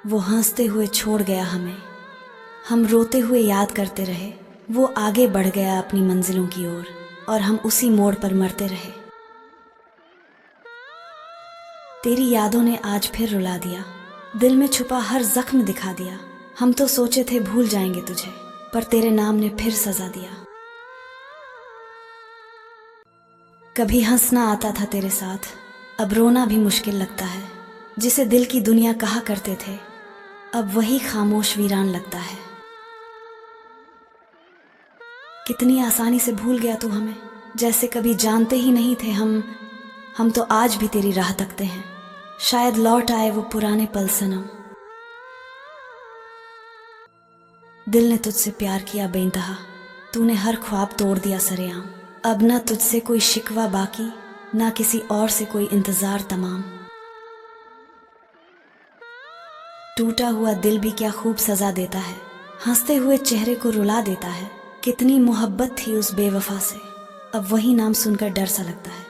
वो हंसते हुए छोड़ गया हमें, हम रोते हुए याद करते रहे। वो आगे बढ़ गया अपनी मंजिलों की ओर और हम उसी मोड़ पर मरते रहे। तेरी यादों ने आज फिर रुला दिया, दिल में छुपा हर जख्म दिखा दिया। हम तो सोचे थे भूल जाएंगे तुझे, पर तेरे नाम ने फिर सजा दिया। कभी हंसना आता था तेरे साथ, अब रोना भी मुश्किल लगता है। जिसे दिल की दुनिया कहा करते थे, अब वही खामोश वीरान लगता है। कितनी आसानी से भूल गया तू हमें, जैसे कभी जानते ही नहीं थे हम तो आज भी तेरी राह तकते हैं। शायद लौट आए वो पुराने पल सनम। दिल ने तुझसे प्यार किया बेइंतहा, तूने हर ख्वाब तोड़ दिया सरेआम। अब ना तुझसे कोई शिकवा बाकी, ना किसी और से कोई इंतजार तमाम। टूटा हुआ दिल भी क्या खूब सजा देता है, हंसते हुए चेहरे को रुला देता है। कितनी मोहब्बत थी उस बेवफा से, अब वही नाम सुनकर डर सा लगता है।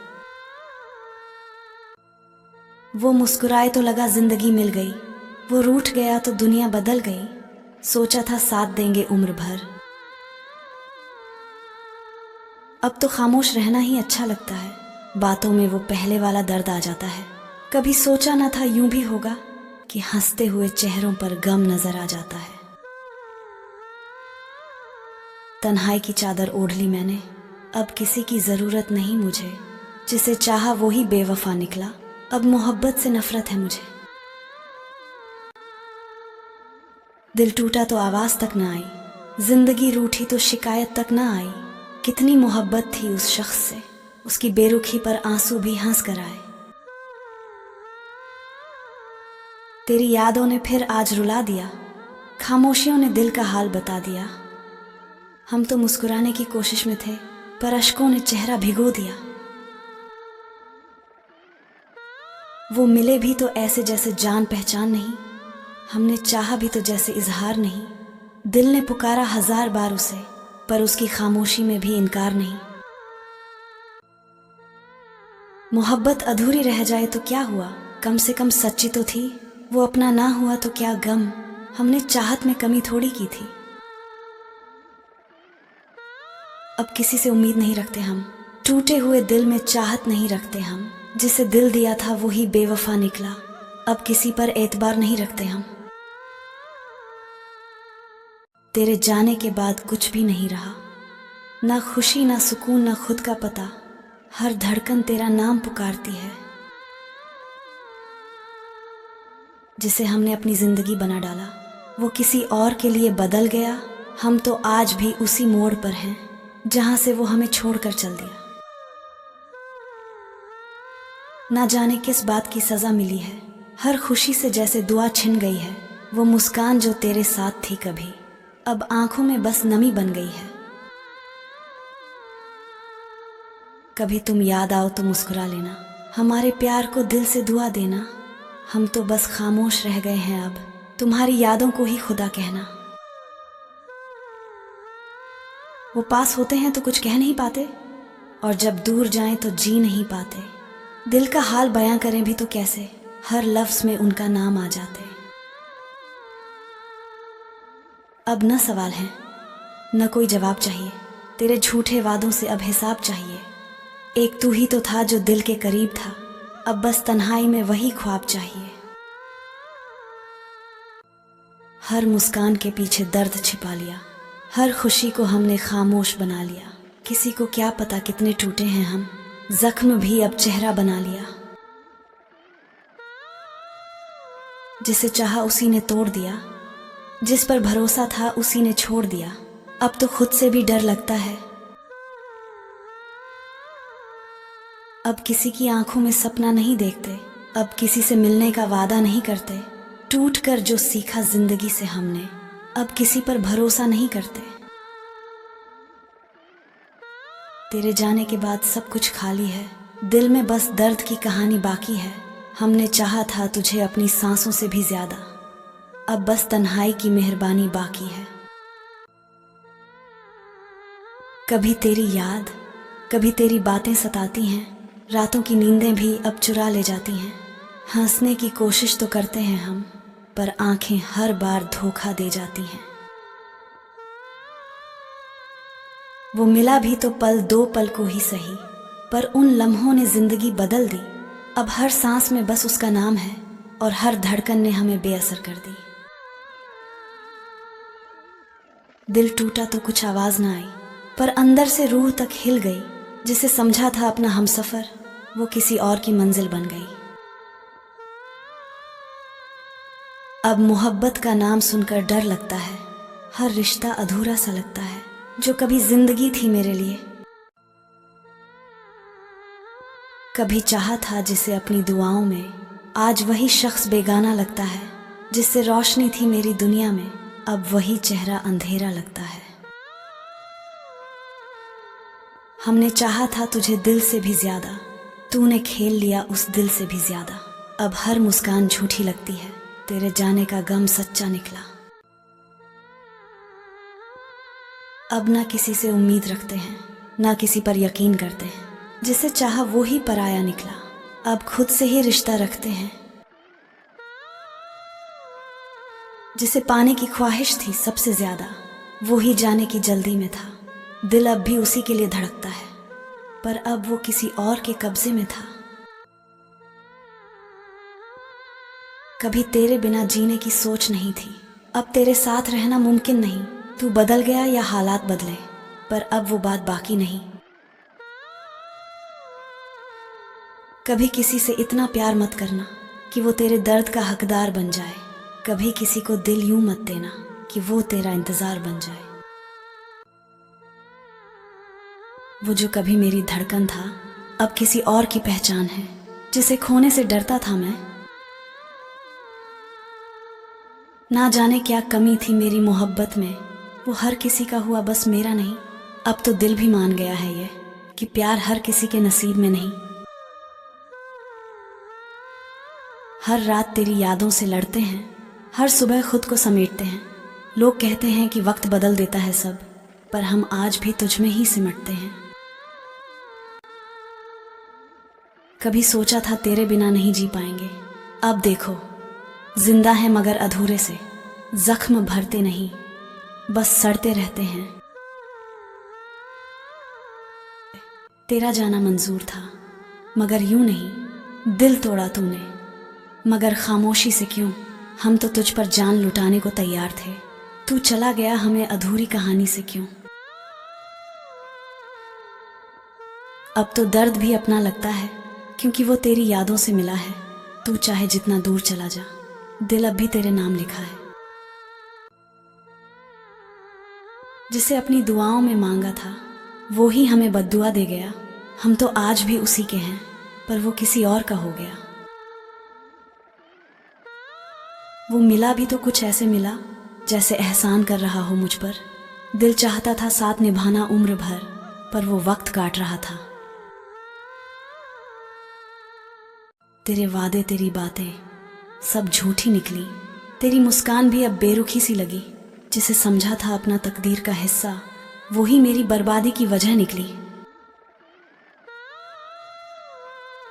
वो मुस्कुराए तो लगा जिंदगी मिल गई, वो रूठ गया तो दुनिया बदल गई। सोचा था साथ देंगे उम्र भर, अब तो खामोश रहना ही अच्छा लगता है। बातों में वो पहले वाला दर्द आ जाता है। कभी सोचा न था यूं भी होगा कि हंसते हुए चेहरों पर गम नजर आ जाता है। तन्हाई की चादर ओढ़ ली मैंने, अब किसी की जरूरत नहीं मुझे। जिसे चाहा वो ही बेवफा निकला, अब मोहब्बत से नफरत है मुझे। दिल टूटा तो आवाज तक ना आई, जिंदगी रूठी तो शिकायत तक ना आई। कितनी मोहब्बत थी उस शख्स से, उसकी बेरुखी पर आंसू भी हंस कर आए। तेरी यादों ने फिर आज रुला दिया, खामोशियों ने दिल का हाल बता दिया। हम तो मुस्कुराने की कोशिश में थे, पर अश्कों ने चेहरा भिगो दिया। वो मिले भी तो ऐसे जैसे जान पहचान नहीं, हमने चाहा भी तो जैसे इजहार नहीं। दिल ने पुकारा 1000 बार उसे, पर उसकी खामोशी में भी इनकार नहीं। मोहब्बत अधूरी रह जाए तो क्या हुआ, कम से कम सच्ची तो थी। वो अपना ना हुआ तो क्या गम, हमने चाहत में कमी थोड़ी की थी। अब किसी से उम्मीद नहीं रखते हम, टूटे हुए दिल में चाहत नहीं रखते हम। जिसे दिल दिया था वो ही बेवफा निकला, अब किसी पर एतबार नहीं रखते हम। तेरे जाने के बाद कुछ भी नहीं रहा, ना खुशी ना सुकून ना खुद का पता। हर धड़कन तेरा नाम पुकारती है। जिसे हमने अपनी जिंदगी बना डाला, वो किसी और के लिए बदल गया। हम तो आज भी उसी मोड़ पर हैं, जहां से वो हमें छोड़कर चल दिया। ना जाने किस बात की सजा मिली है, हर खुशी से जैसे दुआ छिन गई है। वो मुस्कान जो तेरे साथ थी कभी, अब आंखों में बस नमी बन गई है। कभी तुम याद आओ तो मुस्कुरा लेना, हमारे प्यार को दिल से दुआ देना। हम तो बस खामोश रह गए हैं अब, तुम्हारी यादों को ही खुदा कहना। वो पास होते हैं तो कुछ कह नहीं पाते, और जब दूर जाएं तो जी नहीं पाते। दिल का हाल बयां करें भी तो कैसे, हर लफ्ज में उनका नाम आ जाते। अब न सवाल है न कोई जवाब चाहिए, तेरे झूठे वादों से अब हिसाब चाहिए। एक तू ही तो था जो दिल के करीब था, अब बस तन्हाई में वही ख्वाब चाहिए। हर मुस्कान के पीछे दर्द छिपा लिया, हर खुशी को हमने खामोश बना लिया। किसी को क्या पता कितने टूटे हैं हम, जख्म भी अब चेहरा बना लिया। जिसे चाहा उसी ने तोड़ दिया, जिस पर भरोसा था उसी ने छोड़ दिया। अब तो खुद से भी डर लगता है, अब किसी की आंखों में सपना नहीं देखते। अब किसी से मिलने का वादा नहीं करते। टूट कर जो सीखा जिंदगी से हमने, अब किसी पर भरोसा नहीं करते। तेरे जाने के बाद सब कुछ खाली है, दिल में बस दर्द की कहानी बाकी है। हमने चाहा था तुझे अपनी सांसों से भी ज्यादा, अब बस तन्हाई की मेहरबानी बाकी है। कभी तेरी याद, कभी तेरी बातें सताती हैं, रातों की नींदें भी अब चुरा ले जाती हैं। हंसने की कोशिश तो करते हैं हम, पर आंखें हर बार धोखा दे जाती हैं। वो मिला भी तो पल दो पल को ही सही, पर उन लम्हों ने जिंदगी बदल दी। अब हर सांस में बस उसका नाम है और हर धड़कन ने हमें बेअसर कर दी। दिल टूटा तो कुछ आवाज ना आई, पर अंदर से रूह तक हिल गई। जिसे समझा था अपना हमसफर, वो किसी और की मंजिल बन गई। अब मोहब्बत का नाम सुनकर डर लगता है, हर रिश्ता अधूरा सा लगता है जो कभी जिंदगी थी मेरे लिए। कभी चाहा था जिसे अपनी दुआओं में, आज वही शख्स बेगाना लगता है। जिससे रोशनी थी मेरी दुनिया में, अब वही चेहरा अंधेरा लगता है। हमने चाहा था तुझे दिल से भी ज्यादा, तूने खेल लिया उस दिल से भी ज्यादा। अब हर मुस्कान झूठी लगती है, तेरे जाने का गम सच्चा निकला। अब ना किसी से उम्मीद रखते हैं, ना किसी पर यकीन करते हैं। जिसे चाहा वो ही पराया निकला, अब खुद से ही रिश्ता रखते हैं। जिसे पाने की ख्वाहिश थी सबसे ज्यादा, वो ही जाने की जल्दी में था। दिल अब भी उसी के लिए धड़कता है, पर अब वो किसी और के कब्जे में था। कभी तेरे बिना जीने की सोच नहीं थी, अब तेरे साथ रहना मुमकिन नहीं। तू बदल गया या हालात बदले, पर अब वो बात बाकी नहीं। कभी किसी से इतना प्यार मत करना कि वो तेरे दर्द का हकदार बन जाए। कभी किसी को दिल यूं मत देना कि वो तेरा इंतजार बन जाए। वो जो कभी मेरी धड़कन था, अब किसी और की पहचान है। जिसे खोने से डरता था मैं, ना जाने क्या कमी थी मेरी मोहब्बत में। वो हर किसी का हुआ, बस मेरा नहीं। अब तो दिल भी मान गया है ये कि प्यार हर किसी के नसीब में नहीं। हर रात तेरी यादों से लड़ते हैं, हर सुबह खुद को समेटते हैं। लोग कहते हैं कि वक्त बदल देता है सब, पर हम आज भी तुझ में ही सिमटते हैं। कभी सोचा था तेरे बिना नहीं जी पाएंगे, अब देखो जिंदा है मगर अधूरे से। जख्म भरते नहीं, बस सड़ते रहते हैं। तेरा जाना मंजूर था, मगर यूं नहीं। दिल तोड़ा तूने, मगर खामोशी से क्यों। हम तो तुझ पर जान लुटाने को तैयार थे, तू चला गया हमें अधूरी कहानी से क्यों। अब तो दर्द भी अपना लगता है, क्योंकि वो तेरी यादों से मिला है। तू चाहे जितना दूर चला जा, दिल अब भी तेरे नाम लिखा है। जिसे अपनी दुआओं में मांगा था, वो ही हमें बद्दुआ दे गया। हम तो आज भी उसी के हैं, पर वो किसी और का हो गया। वो मिला भी तो कुछ ऐसे मिला जैसे एहसान कर रहा हो मुझ पर। दिल चाहता था साथ निभाना उम्र भर, पर वो वक्त काट रहा था। तेरे वादे तेरी बातें सब झूठी निकली। तेरी मुस्कान भी अब बेरुखी सी लगी। जिसे समझा था अपना तकदीर का हिस्सा, वो ही मेरी बर्बादी की वजह निकली।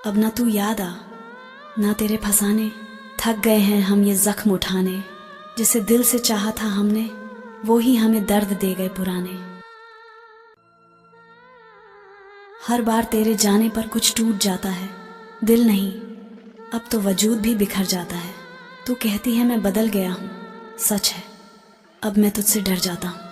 अब ना तू याद आ, ना तेरे फसाने। थक गए हैं हम ये जख्म उठाने। जिसे दिल से चाहा था हमने, वो ही हमें दर्द दे गए पुराने। हर बार तेरे जाने पर कुछ टूट जाता है, दिल नहीं, अब तो वजूद भी बिखर जाता है। तू कहती है मैं बदल गया हूँ, सच है अब मैं तुझसे डर जाता हूँ।